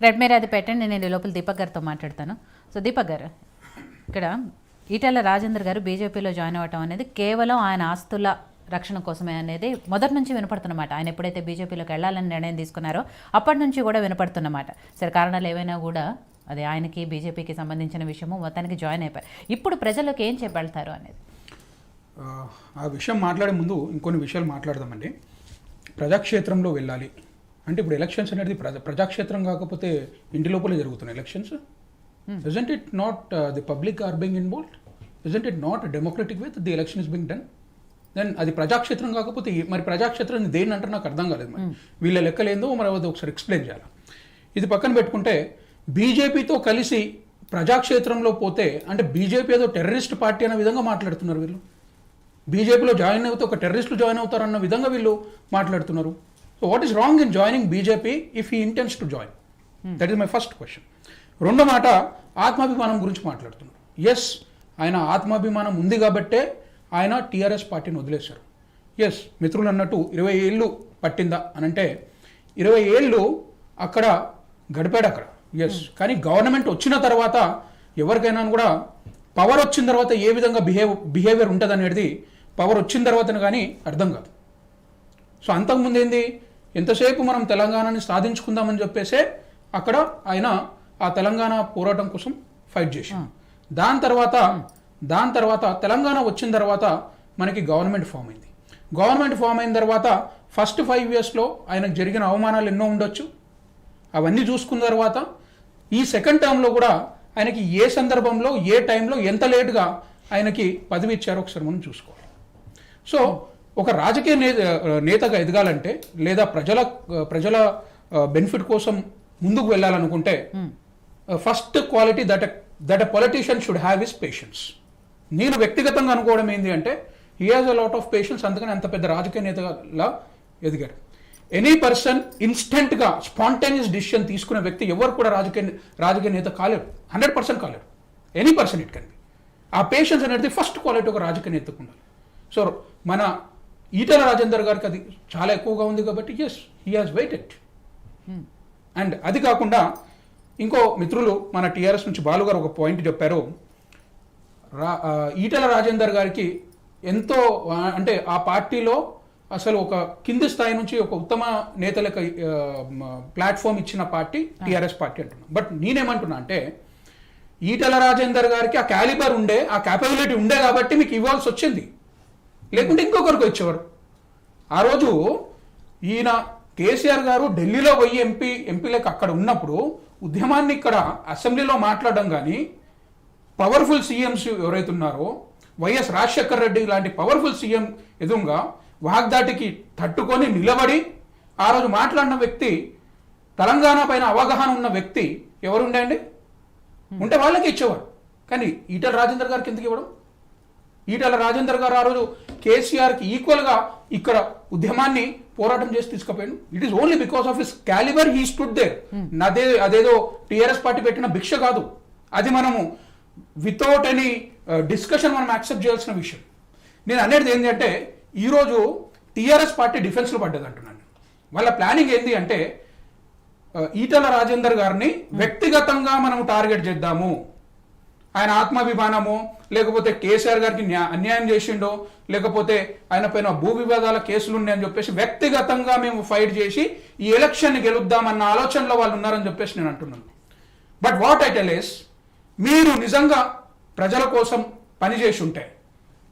Red మీరు అది పెట్టండి, నేను లోపల దీపక్ గారితో మాట్లాడతాను. సో దీపక్ గారు, ఇక్కడ ఈటెల రాజేందర్ గారు బీజేపీలో జాయిన్ అవ్వటం అనేది కేవలం ఆయన ఆస్తుల రక్షణ కోసమే అనేది మొదటి నుంచి వినపడుతున్నమాట. ఆయన ఎప్పుడైతే బీజేపీలోకి వెళ్ళాలని నిర్ణయం తీసుకున్నారో అప్పటి నుంచి కూడా వినపడుతున్నమాట. సరే, కారణాలు ఏవైనా కూడా అది ఆయనకి బీజేపీకి సంబంధించిన విషయము, మొత్తానికి జాయిన్ అయిపోయారు. ఇప్పుడు ప్రజలకు ఏం చెప్పెళ్తారు అనేది ఆ విషయం మాట్లాడే ముందు ఇంకొన్ని విషయాలు మాట్లాడదామండి. ప్రజాక్షేత్రంలో వెళ్ళాలి అంటే ఇప్పుడు ఎలక్షన్స్ అనేది ప్రజాక్షేత్రం కాకపోతే ఇంటి లోపలే జరుగుతున్నాయి elections. Isn't it not the public are being involved? Isn't it not a democratic way that the election is being done? Then అది ప్రజాక్షేత్రం కాకపోతే మరి ప్రజాక్షేత్రం దేని అంటే నాకు అర్థం కాలేదు. మరి వీళ్ళ లెక్కలేందో మరి అది ఒకసారి ఎక్స్ప్లెయిన్ చేయాలి. ఇది పక్కన పెట్టుకుంటే బీజేపీతో కలిసి ప్రజాక్షేత్రంలో పోతే అంటే బీజేపీ ఏదో టెర్రరిస్ట్ పార్టీ అనే విధంగా మాట్లాడుతున్నారు వీళ్ళు. బీజేపీలో జాయిన్ అవుతే ఒక టెర్రరిస్టులు జాయిన్ అవుతారు అన్న విధంగా వీళ్ళు మాట్లాడుతున్నారు. So what is wrong in joining BJP if he intense to join? That is my first question. రెండో మాట, ఆత్మాభిమానం గురించి మాట్లాడుతున్నారు. ఎస్, ఆయన ఆత్మాభిమానం ఉంది కాబట్టే ఆయన టీఆర్ఎస్ పార్టీని వదిలేశారు. ఎస్, మిత్రులు అన్నట్టు 20 ఏళ్ళు పట్టిందా అని అంటే 20 ఏళ్ళు అక్కడ గడిపాడు అక్కడ. ఎస్, కానీ గవర్నమెంట్ వచ్చిన తర్వాత ఎవరికైనా కూడా పవర్ వచ్చిన తర్వాత ఏ విధంగా బిహేవియర్ ఉంటుంది అనేది పవర్ వచ్చిన తర్వాత కానీ అర్థం కాదు. సో అంతకుముందు ఏంది, ఎంతసేపు మనం తెలంగాణని సాధించుకుందామని చెప్పేసే అక్కడ ఆయన ఆ తెలంగాణ పోరాటం కోసం ఫైట్ చేశాం. దాని తర్వాత తెలంగాణ వచ్చిన తర్వాత మనకి గవర్నమెంట్ ఫామ్ అయింది. గవర్నమెంట్ ఫామ్ అయిన తర్వాత ఫస్ట్ 5 yearsలో ఆయనకు జరిగిన అవమానాలు ఎన్నో ఉండొచ్చు. అవన్నీ చూసుకున్న తర్వాత ఈ సెకండ్ టర్మ్లో కూడా ఆయనకి ఏ సందర్భంలో ఏ టైంలో ఎంత లేటుగా ఆయనకి పదవి ఇచ్చారో ఒకసారి మనం చూసుకోవాలి. సో ఒక రాజకీయ నేతగా ఎదగాలంటే లేదా ప్రజల బెనిఫిట్ కోసం ముందుకు వెళ్ళాలనుకుంటే first quality that a politician should have is patience. నేను వ్యక్తిగతంగా అనుకోవడం ఏంటి అంటే he has a lot of patience, అందుకని అంత పెద్ద రాజకీయ నేతలా ఎదిగారు. ఎనీ పర్సన్ ఇన్స్టెంట్గా స్పాంటేనియస్ డిసిషన్ తీసుకునే వ్యక్తి ఎవరు కూడా రాజకీయ నేత కాలేరు, 100% కాలేరు. Any person it can be. ఆ పేషెన్స్ అనేది ఫస్ట్ క్వాలిటీ ఒక రాజకీయ నేతకు ఉండాలి. సో మన ఈటెల రాజేందర్ గారికి అది చాలా ఎక్కువగా ఉంది కాబట్టి yes, he has waited. And అది కాకుండా ఇంకో మిత్రులు మన టీఆర్ఎస్ నుంచి బాలు గారు ఒక పాయింట్ చెప్పారు. ఈటెల రాజేందర్ గారికి ఎంతో అంటే ఆ పార్టీలో అసలు ఒక కింది స్థాయి నుంచి ఒక ఉత్తమ నేతలకు ప్లాట్ఫామ్ ఇచ్చిన పార్టీ టీఆర్ఎస్ పార్టీ అంటున్నాను. బట్ నేనేమంటున్నా అంటే ఈటెల రాజేందర్ గారికి ఆ క్యాలిబర్ ఉండే, ఆ క్యాపబిలిటీ ఉండే కాబట్టి మీకు ఇవ్వాల్సి వచ్చింది, లేకుంటే ఇంకొకరికి ఇచ్చేవారు. ఆ రోజు ఈయన కేసీఆర్ గారు ఢిల్లీలో పోయి ఎంపీలకు అక్కడ ఉన్నప్పుడు ఉద్యమాన్ని ఇక్కడ అసెంబ్లీలో మాట్లాడడం కానీ పవర్ఫుల్ సీఎంస్ ఎవరైతే ఉన్నారో వైఎస్ రాజశేఖర్ రెడ్డి లాంటి పవర్ఫుల్ సీఎం ఎదురుగా వాగ్దాటికి తట్టుకొని నిలబడి ఆ రోజు మాట్లాడిన వ్యక్తి, తెలంగాణ పైన అవగాహన ఉన్న వ్యక్తి ఎవరుండే అండి? ఉంటే వాళ్ళకి ఇచ్చేవారు. కానీ ఈటెల రాజేందర్ గారికి ఎందుకు ఇవ్వడం? ఈటెల రాజేందర్ గారు ఆ రోజు కేసీఆర్కి ఈక్వల్గా ఇక్కడ ఉద్యమాన్ని పోరాటం చేసి తీసుకుపోయాడు. It is only because of his calibre he stood there. అదేదో టీఆర్ఎస్ పార్టీ పెట్టిన భిక్ష కాదు, అది మనము వితౌట్ ఎనీ డిస్కషన్ మనం యాక్సెప్ట్ చేయాల్సిన విషయం. నేను అనేది ఏంటంటే ఈరోజు టీఆర్ఎస్ పార్టీ డిఫెన్స్లో పడ్డది అంటున్నాను. వాళ్ళ ప్లానింగ్ ఏంటి అంటే ఈటెల రాజేందర్ గారిని వ్యక్తిగతంగా మనం టార్గెట్ చేద్దాము, ఆయన ఆత్మాభిమానము, లేకపోతే కేసీఆర్ గారికి అన్యాయం చేసిండో, లేకపోతే ఆయన పైన భూ వివాదాల కేసులు ఉన్నాయని చెప్పేసి వ్యక్తిగతంగా మేము ఫైట్ చేసి ఈ ఎలక్షన్ని గెలుద్దామన్న ఆలోచనలో వాళ్ళు ఉన్నారని చెప్పేసి నేను అంటున్నాను. But what I tell is, మీరు నిజంగా ప్రజల కోసం పనిచేసి ఉంటే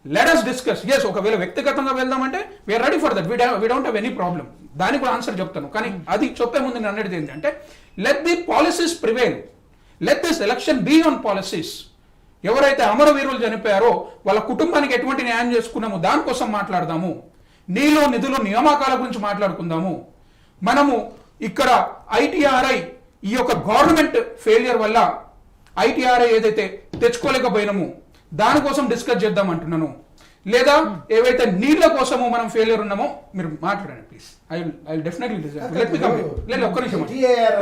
లెట్ us డిస్కస్. ఎస్, ఒకవేళ వ్యక్తిగతంగా వెళ్దామంటే we are ready for that, we don't have any problem. దానికి కూడా ఆన్సర్ చెప్తాను. కానీ అది చెప్పే ముందు నేను అనేది ఏంటంటే let the policies prevail, let this election be on policies. ఎవరైతే అమరవీరులు చనిపోయారో వాళ్ళ కుటుంబానికి ఎటువంటి న్యాయం చేసుకున్నామో దానికోసం మాట్లాడదాము. నిధులు నియామకాల గురించి మాట్లాడుకుందాము. మనము ఇక్కడ ఐటీఆర్ఐ ఈ యొక్క గవర్నమెంట్ ఫెయిలియర్ వల్ల ఐటీఆర్ఐ ఏదైతే తెచ్చుకోలేకపోయినాము దానికోసం డిస్కస్ చేద్దాం అంటున్నాను. లేదా ఏవైతే నీళ్ల కోసము మనం ఫెయిలియర్ ఉన్నామో మీరు మాట్లాడండి please. I will definitely let me complete. లేదు ఒక్క నిమిషం.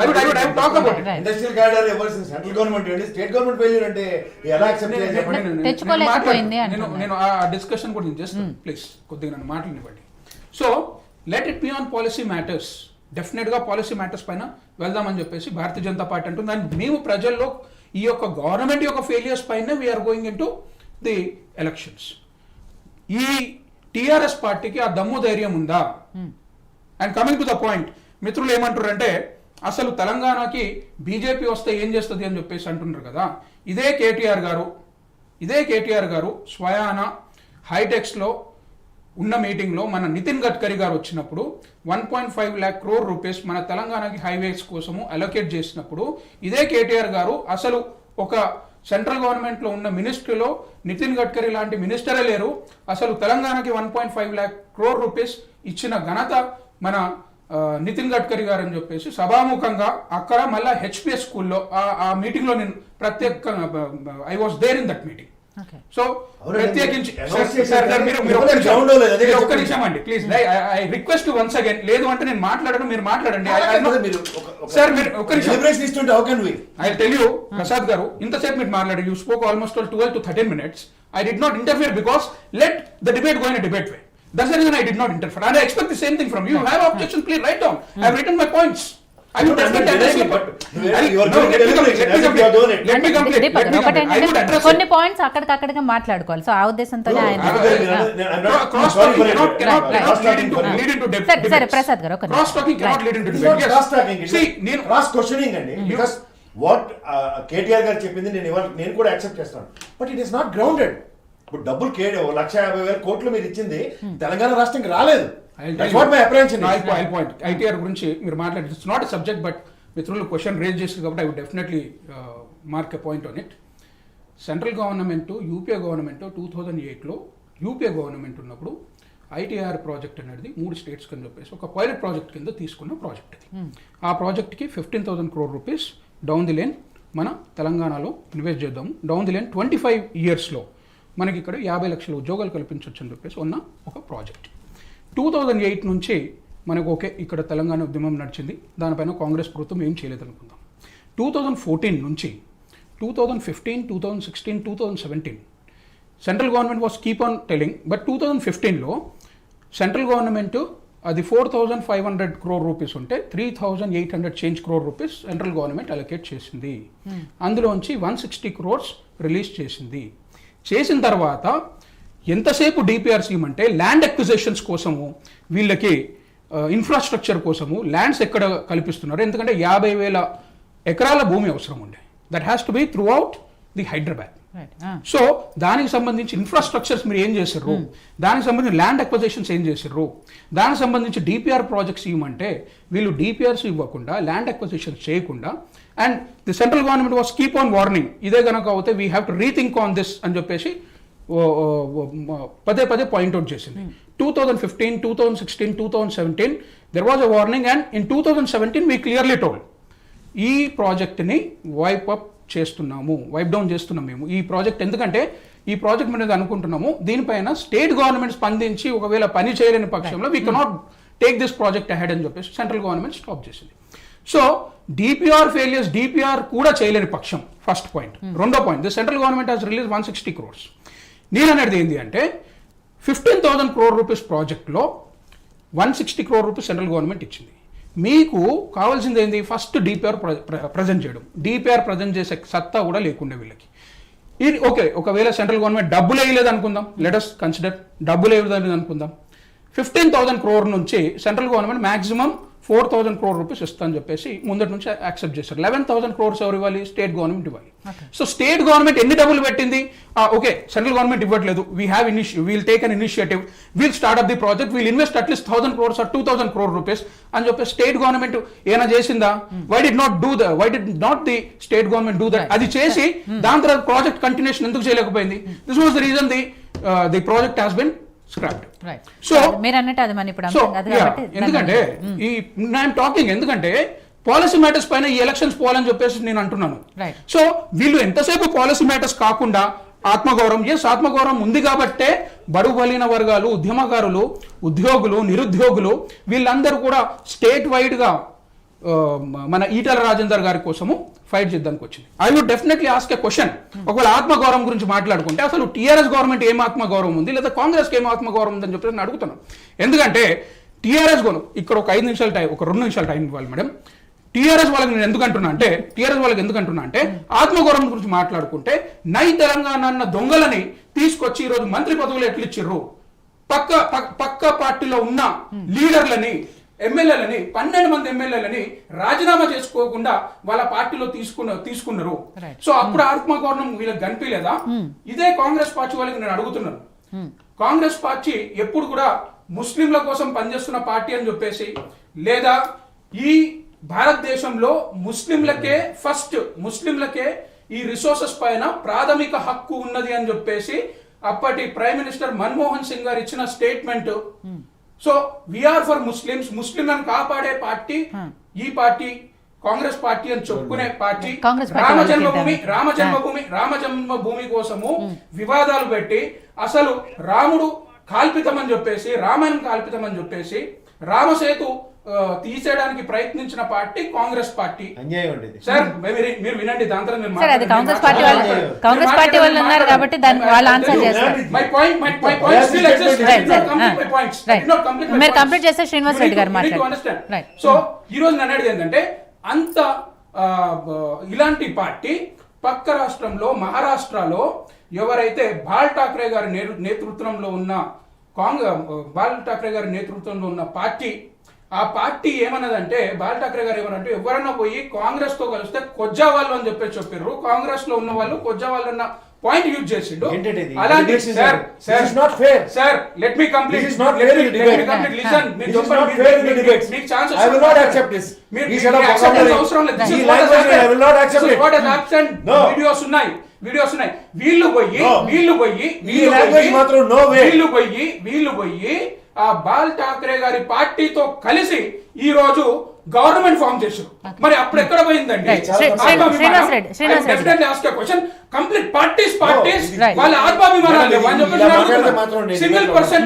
I would talk about it. Industrial corridor ever central government ఏంటి, స్టేట్ గవర్నమెంట్ ఫెయిలియర్ అంటే ఎలా యాక్సెప్ట్ చేయాలి? తెచ్చుకోలేకపోయింది. నేను ఆ డిస్కషన్ కూడా నేను చేస్తాను. ప్లీజ్ కొద్దిగా నన్ను మాట్లాడనివ్వండి. So let it be on policy matters. డెఫినెట్గా పాలసీ మ్యాటర్స్ పైన వెళ్దామని చెప్పేసి భారతీయ జనతా పార్టీ అంటుంది. అండ్ మేము ప్రజల్లో ఈ యొక్క గవర్నమెంట్ యొక్క ఫెయిలియర్స్ పైన we are going into the elections. ఈ టీఆర్ఎస్ పార్టీకి ఆ దమ్ము ధైర్యం ఉందా? And coming to the point, మిత్రులు ఏమంటారంటే అసలు తెలంగాణకి బీజేపీ వస్తే ఏం చేస్తుంది అని చెప్పేసి అంటున్నారు కదా. ఇదే కేటీఆర్ గారు స్వయాన హైటెక్స్లో ఉన్న మీటింగ్లో మన నితిన్ గడ్కరీ గారు వచ్చినప్పుడు 1.5 lakh crore రూపీస్ మన తెలంగాణకి హైవేస్ కోసము అలొకేట్ చేసినప్పుడు ఇదే కేటీఆర్ గారు అసలు ఒక సెంట్రల్ గవర్నమెంట్లో ఉన్న మినిస్ట్రీలో నితిన్ గడ్కరీ లాంటి మినిస్టరే లేరు, అసలు తెలంగాణకి 1.5 lakh crore రూపీస్ ఇచ్చిన ఘనత మన నితిన్ గడ్కరీ గారు అని చెప్పేసి సభాముఖంగా అక్కడ మళ్ళీ హెచ్పిఎస్ స్కూల్లో ఆ మీటింగ్లో నేను ప్రత్యేకంగా I was there in that meeting. So ప్రత్యేకించి ఒక్క నిమిషం అండి please, I request once again, లేదు అంటే నేను మాట్లాడడం మీరు మాట్లాడండి. సార్ మీరు ఒక్క నిమిషం, ఐ టెల్ యూ ప్రసాద్ గారు, ఇంతసేపు మీరు మాట్లాడారు, you spoke almost 12 to 13 minutes. I did not interfere because let the debate go in a debate way. That's the reason I did not interfere, and I expect the same thing from you. You have objections, please write down. I have written my points. I would definitely address it, but let me complete. కొన్ని points అక్కడికక్కడిగా మాట్లాడుకోవాలి. So ఆ ఉద్దేశంతోనే ఆయన సరే ప్రసాద్ గారు cross questioning అండి. Because what KTR గారు చెప్పింది నేను కూడా యాక్సెప్ట్ చేస్తాను, but it is not grounded. ఇప్పుడు డబ్బులు 1,50,000 కోట్లు మీరు ఇచ్చింది తెలంగాణ రాష్ట్రానికి రాలేదు. ఐటీఆర్ గురించి మీరు మాట్లాడి it's not a subject, but మిత్రులు క్వశ్చన్ రేజ్ చేశారు కాబట్టి I would definitely mark a point on it. Central government UPA government 2008లో యూపీఏ గవర్నమెంట్ ఉన్నప్పుడు ఐటీఆర్ ప్రాజెక్ట్ అనేది 3 స్టేట్స్ కింద చెప్పేసి ఒక పైలట్ ప్రాజెక్ట్ కింద తీసుకున్న ప్రాజెక్ట్ అది. ఆ ప్రాజెక్ట్కి 15,000 crore rupees down the line మన తెలంగాణలో ఇన్వెస్ట్ చేద్దాము. డౌన్ ది లైన్ 25 yearsలో మనకి ఇక్కడ 50 లక్షల ఉద్యోగాలు కల్పించవచ్చు అని చెప్పేసి ఉన్న ఒక ప్రాజెక్ట్. 2008 నుంచి మనకు ఓకే ఇక్కడ తెలంగాణ ఉద్యమం నడిచింది, దానిపైన కాంగ్రెస్ ప్రభుత్వం ఏం చేయలేదనుకుందాం. 2014 నుంచి 2015, 2016, 2017 central government was keep on telling, but 2015లో సెంట్రల్ గవర్నమెంట్ అది 4,500 crore రూపీస్ ఉంటే 3,800 change crore rupees central government allocate చేసింది. అందులోంచి 160 crores రిలీజ్ చేసింది. చేసిన తర్వాత ఎంతసేపు డిపిఆర్స్ ఇవ్వమంటే ల్యాండ్ అక్విజిషన్స్ కోసము వీళ్ళకి ఇన్ఫ్రాస్ట్రక్చర్ కోసము ల్యాండ్స్ ఎక్కడ కల్పిస్తున్నారు, ఎందుకంటే 50,000 ఎకరాల భూమి అవసరం ఉండే. That has to be through out the Hyderabad. So దానికి సంబంధించి ఇన్ఫ్రాస్ట్రక్చర్స్ మీరు ఏం చేశారు, దానికి సంబంధించి ల్యాండ్ అక్విజిషన్స్ ఏం చేశారు, దానికి సంబంధించి డిపిఆర్ ప్రాజెక్ట్స్ ఇవ్వమంటే వీళ్ళు డిపిఆర్స్ ఇవ్వకుండా ల్యాండ్ అక్విజిషన్స్ చేయకుండా, and the central government was keep on warning, ఇదే కనుక అవుతే we have to rethink on this అని చెప్పేసి పదే పాయింట్అవుట్ చేసింది. 2015, 2016, 2017 there was a warning, and in 2017 we clearly told ఈ ప్రాజెక్ట్ని వైప్ డౌన్ చేస్తున్నాం మేము ఈ ప్రాజెక్ట్. ఎందుకంటే ఈ ప్రాజెక్ట్ మీద అనుకుంటున్నాము, దీనిపైన స్టేట్ గవర్నమెంట్ స్పందించి ఒకవేళ పని చేయలేని పక్షంలో we cannot take this project ahead అని చెప్పేసి సెంట్రల్ గవర్నమెంట్ స్టాప్ చేసింది. సో డిపిఆర్ ఫెయిలియర్స్, డిపిఆర్ కూడా చేయలేని పక్షం ఫస్ట్ పాయింట్. రెండో point, the central government has release 160 crores. నేను అనేది ఏంటి అంటే 15,000 crore రూపీస్ ప్రాజెక్ట్లో 160 crore రూపీస్ సెంట్రల్ గవర్నమెంట్ ఇచ్చింది. మీకు కావాల్సింది ఏంది, ఫస్ట్ డిపిఆర్ ప్రజెంట్ చేయడం. డిపిఆర్ ప్రజెంట్ చేసే సత్తా కూడా లేకుండా వీళ్ళకి. ఇది ఓకే, ఒకవేళ సెంట్రల్ గవర్నమెంట్ డబ్బులు వేయలేదు అనుకుందాం, లెట్ us కన్సిడర్ డబ్బులు వేయలేదు అనుకుందాం. 15,000 crore నుంచి central government maximum 4,000 crore rupees ఇస్తామని చెప్పేసి ముందటి నుంచి యాక్సెప్ట్ చేశారు. 11,000 crores ఎవరు ఇవ్వాలి, స్టేట్ గవర్నమెంట్ ఇవ్వాలి. సో స్టేట్ గవర్నమెంట్ ఎన్ని డబ్బులు పెట్టింది, ఓకే సెంట్రల్ గవర్నమెంట్ ఇవ్వట్లేదు, we'll take an initiative, we'll start up the project, we'll invest at least 1,000 crores or 2,000 crore rupees అని చెప్పేసి స్టేట్ గవర్నమెంట్ ఏమైనా చేసిందా? Why did not the state government do that? అది చేసి దాని తర్వాత ప్రాజెక్ట్ కంటిన్యూషన్ ఎందుకు చేయలేకపోయింది? This was the reason the project has been scrapped. So ఎందుకంటే ఈ ఐఎమ్ టాకింగ్, ఎందుకంటే పాలసీ మ్యాటర్స్ పైన ఈ ఎలక్షన్స్ పోవాలని చెప్పేసి నేను అంటున్నాను. సో వీళ్ళు ఎంతసేపు పాలసీ మ్యాటర్స్ కాకుండా ఆత్మగౌరవం ఉంది కాబట్టే బడుగు బలైన వర్గాలు, ఉద్యమకారులు, ఉద్యోగులు, నిరుద్యోగులు వీళ్ళందరూ కూడా స్టేట్ వైడ్ గా మన ఈటల రాజేందర్ గారి కోసము ఫైట్ చేద్దానికి వచ్చింది. I would definitely ask a question, ఒకవేళ ఆత్మగౌరవం గురించి మాట్లాడుకుంటే అసలు టీఆర్ఎస్ గవర్నమెంట్ ఏం ఆత్మగౌరవం ఉంది, లేదా కాంగ్రెస్కి ఏం ఆత్మగౌరవం ఉందని చెప్పి నేను అడుగుతున్నాను. ఎందుకంటే టీఆర్ఎస్ గోను ఇక్కడ ఒక 5 నిమిషాల టైం, ఒక 2 నిమిషాల టైం ఇవ్వాలి మేడం. టీఆర్ఎస్ వాళ్ళకి నేను ఎందుకు అంటున్నా అంటే ఆత్మగౌరవం గురించి మాట్లాడుకుంటే నై తెలంగాణ అన్న దొంగలని తీసుకొచ్చి ఈరోజు మంత్రి పదవులు ఎట్లు ఇచ్చిర్రు, పక్క పార్టీలో ఉన్న లీడర్లని, ఎమ్మెల్యేలని, 12 మంది ఎమ్మెల్యేలని రాజీనామా చేసుకోకుండా వాళ్ళ పార్టీలో తీసుకున్నారు. సో అప్పుడు ఆత్మగౌరవం వీళ్ళకి కనిపించలేదా? ఇదే కాంగ్రెస్ పార్టీ వాళ్ళకి నేను అడుగుతున్నాను. కాంగ్రెస్ పార్టీ ఎప్పుడు కూడా ముస్లింల కోసం పనిచేస్తున్న పార్టీ అని చెప్పేసి, లేదా ఈ భారతదేశంలో ముస్లింలకే ఈ రిసోర్సెస్ పైన ప్రాథమిక హక్కు ఉన్నది అని చెప్పేసి అప్పటి ప్రైమ్ మినిస్టర్ మన్మోహన్ సింగ్ గారు ఇచ్చిన స్టేట్మెంట్. సో వీఆర్ ఫర్ ముస్లింలను కాపాడే పార్టీ ఈ పార్టీ, కాంగ్రెస్ పార్టీ అని చెప్పుకునే పార్టీ. రామజన్మభూమి కోసము వివాదాలు పెట్టి అసలు రాముడు కాల్పితం అని చెప్పేసి, రామాయణం కాల్పితం అని చెప్పేసి రామసేతు తీసేయడానికి ప్రయత్నించిన పార్టీ కాంగ్రెస్ పార్టీ. సార్ మీరు వినండి, దాంతో కాంగ్రెస్ పార్టీ వాళ్ళు ఉన్నారు కాబట్టి దానికి వాళ్ళు ఆన్సర్ చేస్తారు. మీరు కంప్లీట్ చేస్తే శ్రీనివాస్ రెడ్డి గారు మాట్లాడారు. సో ఈ రోజు నన్ను అడిగేది ఏంటంటే, అంత ఇలాంటి పార్టీ పక్క రాష్ట్రంలో మహారాష్ట్రలో ఎవరైతే బాల్ ఠాక్రే గారి నేతృత్వంలో ఉన్న పార్టీ, ఆ పార్టీ ఏమన్నదంటే, బాల్ ఠాక్రే గారు ఏమనంటే ఎవరన్నా పోయి కాంగ్రెస్ తో కలిస్తే కొజ్జా వాళ్ళు అని చెప్పారు. కాంగ్రెస్ లో ఉన్న వాళ్ళు కొజ్జా వాళ్ళు అన్న పాయింట్ యూజ్ చేసిండు. అలాంటి sir let me complete. Videos ఉన్నాయి. వీళ్ళు పోయి ఆ బాల్ ఠాక్రే గారి పార్టీతో కలిసి ఈ రోజు గవర్నమెంట్ ఫామ్ చేశారు. మరి అప్పుడు ఎక్కడ పోయిందండి? కంప్లీట్ పార్టీస్ వాళ్ళ ఆత్మాభిమానాలు సింగిల్ పర్సన్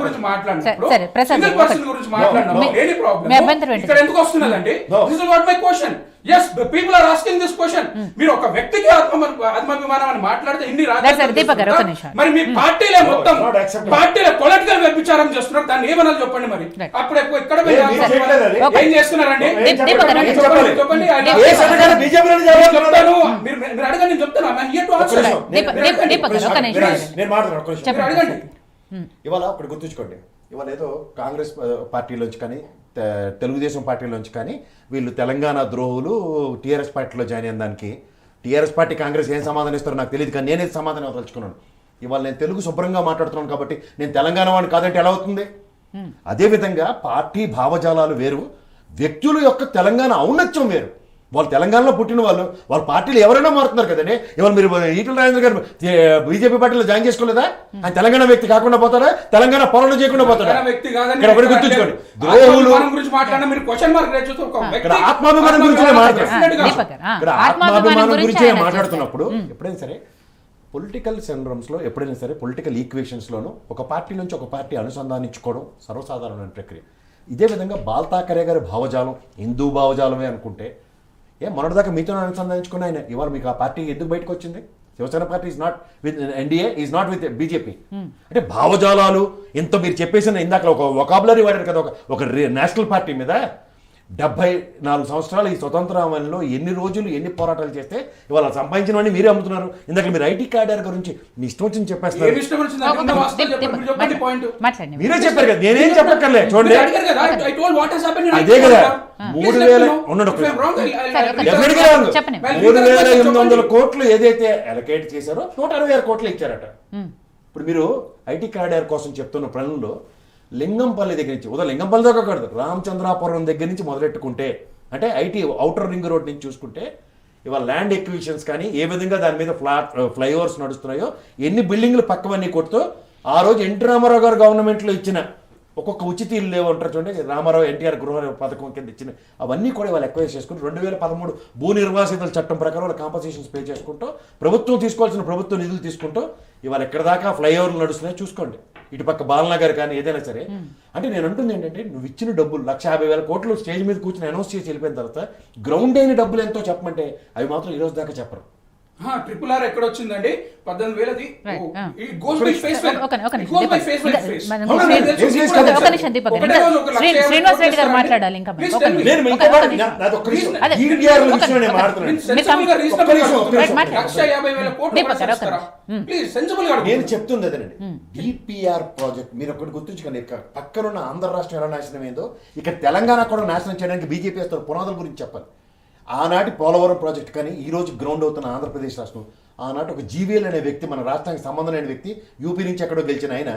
గురించి మాట్లాడినప్పుడు ఇక్కడ ఎందుకు వస్తున్నదండి? This is what my question. Yes, people are asking this question. మీరు ఒక వ్యక్తికి ఆత్మాభిమానం అని మాట్లాడితే ఇన్ని మరి మీ పార్టీలే మొత్తం పార్టీలో పొలిటికల్ వ్యభిచారం చేస్తున్నారు. దాన్ని ఏమన్నా చెప్పండి. మరి అప్పుడు ఎక్కడ ఏం చేస్తున్నారండి? చెప్పండి. మీరు అడగండి, నేను చెప్తాను. అడగండి. ఇవాళ ఒకటి గుర్తుంచుకోండి, ఇవాళ ఏదో కాంగ్రెస్ పార్టీలోంచి కానీ తెలుగుదేశం పార్టీలోంచి కానీ వీళ్ళు తెలంగాణ ద్రోహులు టీఆర్ఎస్ పార్టీలో జాయిన్ అయిన దానికి టీఆర్ఎస్ పార్టీ కాంగ్రెస్ ఏం సమాధానం ఇస్తారో నాకు తెలియదు, కానీ నేనే సమాధానం తలుచుకున్నాను. ఇవాళ నేను తెలుగు శుభ్రంగా మాట్లాడుతున్నాను కాబట్టి నేను తెలంగాణ వాడిని కాదంటే ఎలా అవుతుంది? అదేవిధంగా పార్టీ భావజాలాలు వేరు, వ్యక్తుల యొక్క తెలంగాణ ఔన్నత్యం వేరు. వాళ్ళు తెలంగాణలో పుట్టిన వాళ్ళ పార్టీలు ఎవరైనా మారుతున్నారు కదండి. ఇవాళ మీరు ఈటల రాజేంద్ర గారు బీజేపీ పార్టీలో జాయిన్ చేసుకోలేదా? ఆయన తెలంగాణ వ్యక్తి కాకుండా పోతారా? తెలంగాణ పాలన చేయకుండా పోతారా? గుర్తుంచుకోండి, ద్రోహులు ఇక్కడ ఆత్మాభిమానం గురించి మాట్లాడుతున్నప్పుడు ఎప్పుడైనా సరే పొలిటికల్ సెండ్రమ్స్ లో, ఎప్పుడైనా సరే పొలిటికల్ ఈక్వేషన్స్ లోను ఒక పార్టీ నుంచి ఒక పార్టీ అనుసంధానించుకోవడం సర్వసాధారణమైన ప్రక్రియ. ఇదే విధంగా బాల్ ఠాక్రే గారి భావజాలం హిందూ భావజాలమే అనుకుంటే మొన్నటిదాకా మీతో అనుసంధానించుకుని ఆయన ఇవాళ మీకు ఆ పార్టీ ఎందుకు బయటకు వచ్చింది? Shiv Sena party is not with NDA, is not with BJP. అంటే భావజాలాలు ఇంత మీరు చెప్పేసిన ఇందాక ఒక వొకాబులరీ వాడారు కదా, ఒక నేషనల్ పార్టీ మీద 74 సంవత్సరాలు ఈ స్వతంత్రావనిలో ఎన్ని రోజులు ఎన్ని పోరాటాలు చేస్తే ఇవాళ సంపాదించినవన్నీ మీరే అమ్ముతున్నారు. ఇందాక మీరు ఐటీ కార్డర్ గురించి మీ ఇష్టం వచ్చింది చెప్పేస్తారు. మీరే చెప్పారు కదా, నేనేం చెప్పక్కర్లే. చూడండి, అదే కదా 3,800 కోట్లు ఏదైతే అలొకేట్ చేశారో 166 కోట్లు ఇచ్చారట. ఇప్పుడు మీరు ఐటీ కార్డర్ కోసం చెప్తున్న పనుల్లో లింగంపల్లి దగ్గర నుంచి లింగంపల్లి దాకా కాదు, రామచంద్రాపురం దగ్గర నుంచి మొదలెట్టుకుంటే, అంటే ఐటీ ఔటర్ రింగ్ రోడ్ నుంచి చూసుకుంటే ఇవాళ ల్యాండ్ ఎక్విజిషన్స్ కానీ ఏ విధంగా దాని మీద ఫ్లైఓవర్స్ నడుస్తున్నాయో, ఎన్ని బిల్డింగ్లు పక్కవన్నీ కొడుతూ ఆ రోజు ఎన్టీ రామారావు గారు గవర్నమెంట్లో ఇచ్చిన ఒక్కొక్క ఉచిత ఇల్లు ఏమంటారు చూడండి, రామారావు ఎన్టీఆర్ గృహ పథకం కింద ఇచ్చిన అవన్నీ కూడా వాళ్ళు ఎక్వైర్ చేసుకుని 2013 భూ నిర్వాసితుల చట్టం ప్రకారం వాళ్ళు కాంపన్సేషన్స్ పే చేసుకుంటూ ప్రభుత్వం తీసుకోవాల్సిన ప్రభుత్వ నిధులు తీసుకుంటూ ఇవాళ ఎక్కడ దాకా ఫ్లైఓవర్లు నడుస్తున్నాయో చూసుకోండి. ఇటుపక్క బాలనగర్ కానీ ఏదైనా సరే. అంటే నేను అంటుంది ఏంటంటే, నువ్వు ఇచ్చిన డబ్బులు 150,000 కోట్లు స్టేజ్ మీద కూర్చొని అనౌన్స్ చేసి వెళ్ళిపోయిన తర్వాత గ్రౌండ్ అయిన డబ్బులు ఎంతో చెప్పమంటే అవి మాత్రం ఈ రోజు దాకా చెప్పరు. ట్రిపుల్ ఆర్ ఎక్కడ వచ్చిందండి 18,000ది Right, it goes by face value. ఒక It నిమిషం goes by Deepak. face value face. మనం అవునా, శ్రీ- నాకు తెలుసు. శ్రీ- మీకు కూడా ఒక తెలుసు. నిమిషం దీపక్. ఒకటే రోజు ఒక లక్ష యాభై శ్రీనివాస్ రెడ్డి గారు కోట్లు మాట్లాడాలి ఇంకా. Please ఒక tell me. నిమిషం. నేను ఒక ఇంకో నిమిషం. నాది ఒక్క నిమిషం. అదే, DPR ఒక విషయంలో నేను నిమిషం. మాట్లాడుతున్నాను. Please, sensible గా reasonable ఒక్క నిమిషం, గా ఒక్క నిమిషం. మాట్లాడు. 1,50,000 కోట్లు దీపక్ గారు, ఒక ఇస్తారా? నిమిషం. Please, sensible గా నేను అడుగు. చెప్తుంది అదేనండి డిపిఆర్ ప్రాజెక్ట్ మీరు ఒకటి గుర్తుంచుకోండి ఇక పక్కనున్న ఆంధ్ర రాష్ట్రం ఎలా నాశనం అయిందో ఇక్కడ తెలంగాణ కూడా నాశనం చేయడానికి బీజేపీ వేస్తున్న పునాదుల గురించి చెప్పాలి. ఆనాటి పోలవరం ప్రాజెక్ట్ కానీ ఈ రోజు గ్రౌండ్ అవుతున్న ఆంధ్రప్రదేశ్ రాష్ట్రం ఆనాటి ఒక జీవీఎల్ అనే వ్యక్తి మన రాష్ట్రానికి సంబంధం లేని వ్యక్తి యూపీ నుంచి ఎక్కడో గెలిచిన ఆయన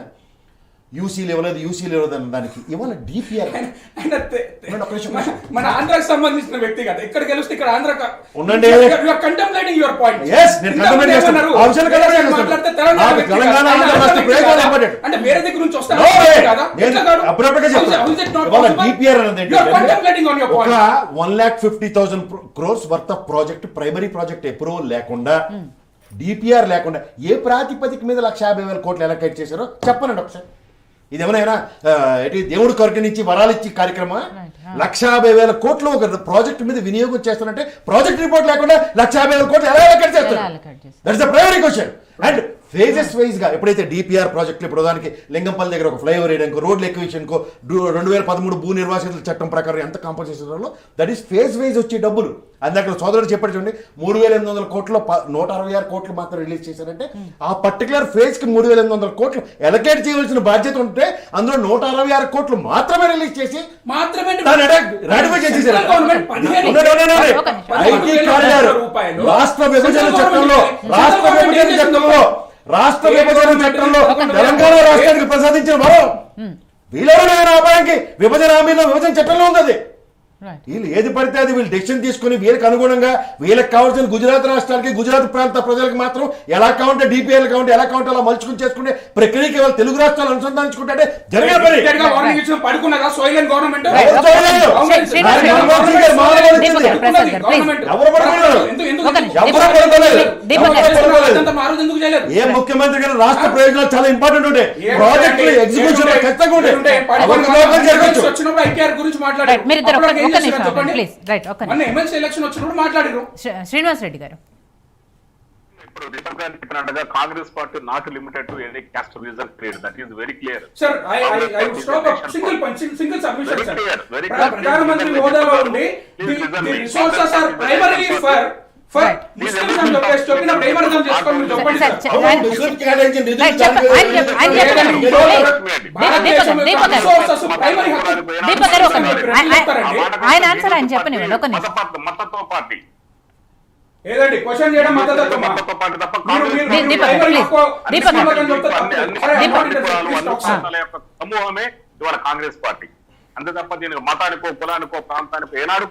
యూసీ ఇవ్వలేదు అన్న దానికి ఇవాళ డిపిఆర్ ఆయన మన ఆంధ్రాకి సంబంధించిన వ్యక్తి కదా ఇక్కడ గెలిస్తే ఇక్కడ ఆంధ్ర ఉండండి. కంటెంప్లేటింగ్ యువర్ పాయింట్ Yes, నేను contemplate చేస్తాను. ఆ విషయాన్ని contemplate చేస్తాను. మాట్లాడితే తెలంగాణ నాకు వ్యక్తి తెలంగాణ కాదు. ఆయన ఆంధ్ర రాష్ట్ర వ్యక్తి ప్రయోజనాలు కాదా? important. అంటే వేరే దగ్గర నుంచి వస్తే No way. కదా నేను ఎట్లా కాదు? అప్పుడప్పుడే చెప్తాను. How is it not ఇవాళ possible? DPR అనేది You are contemplating on your ఒక point. 1,50,000 crores worth of project primary project approval లేకుండా డిపిఆర్ లేకుండా ఏ ప్రాతిపదిక మీద 1,50,000 కోట్లు ఎలకేట్ చేశారో చెప్పనండి ఒకసారి. ఇది ఏమైనా దేవుడు కొరకు నుంచి వరాలు ఇచ్చి కార్యక్రమం 1,50,000 కోట్లు ఒక ప్రాజెక్ట్ మీద వినియోగం చేస్తున్నట్టే ప్రాజెక్ట్ రిపోర్ట్ లేకుండా 1,50,000 కోట్లు ఎలా ఎలకేట్ చేస్తారు? That is the primary question. And phases wise గా ఎప్పుడైతే డిపిఆర్ ప్రాజెక్టులు ఇప్పుడు ఉదాహరణకి లింగంపల్లి దగ్గర ఒక ఫ్లైఓవర్ వేయడానికి రోడ్లు ఎక్విషన్కు 2013 భూ నిర్వాసితుల చట్టం ప్రకారం ఎంత compensation that is phase wise వచ్చే డబ్బులు. అందుకే సోదరుడు చెప్పాడు చూడండి 3,800 కోట్లు 166 కోట్లు మాత్రం రిలీజ్ చేశారంటే ఆ పర్టికులర్ ఫేజ్ కి 3,800 కోట్లు ఎలకేట్ చేయవలసిన బాధ్యత ఉంటే అందులో 166 కోట్లు మాత్రమే రిలీజ్ చేసి మాత్రమే రాటిఫై చేసేసారు. గవర్నమెంట్ 15 ఐటీ కారిడార్ రాష్ట్ర విభజన చట్టంలో తెలంగాణ రాష్ట్రానికి ప్రసాదించిన వరం వీళ్ళెవరైనా ఆపాయానికి విభజన హామీలో విభజన చట్టంలో ఉంది అది. వీళ్ళు ఏది పడితే అది వీళ్ళు డెసిషన్ తీసుకుని వీళ్ళకి అనుగుణంగా వీళ్ళకి కావాల్సిన గుజరాత్ రాష్ట్రాలకి గుజరాత్ ప్రాంత ప్రజలకు మాత్రం ఎలా కావాలంటే డిపిఎల్ కావాలంటే ఎలా కావాలంటే అలా మలుచుకుని చేసుకునే ప్రక్రియకి వాళ్ళు తెలుగు రాష్ట్రాలు అనుసంధానించుకుంటే జరిగే పని పడుకున్నదా సోయిలెన్ గవర్నమెంట్ ఏ ముఖ్యమంత్రి గారు రాష్ట్ర ప్రయోజనాలు చాలా ఇంపార్టెంట్ ఉంటాయి ప్రాజెక్టులు ఎగ్జిక్యూషన్ ఖచ్చితంగా వచ్చినప్పుడు ఐటీఆర్ గురించి మాట్లాడారు. శ్రీనివాస్ రెడ్డి గారు ఇప్పుడు దీపక్ గారు చెప్పినట్టుగా Congress party not limited to any caste reason clear that is very clear. Sir I would stop single point single submission sir. ప్రధానమంత్రి హోదాలో ఉండి the resources are primary for Muslims అని చెప్పేసి చెప్పినప్పుడు ఏమర్థం చేసుకోండి మీరు చెప్పండి ఆయన ఆన్సర్ ఆయన చెప్పనివ్వండి ఒక నిమిషం. మతత్వ పార్టీ ఏదండి క్వశ్చన్ చేయడం మద్దతు సమూహమే ఇవాళ కాంగ్రెస్ పార్టీ అంతే తప్ప దీనికి మతానికో కులానికో ప్రాంతానికో ఏనాడు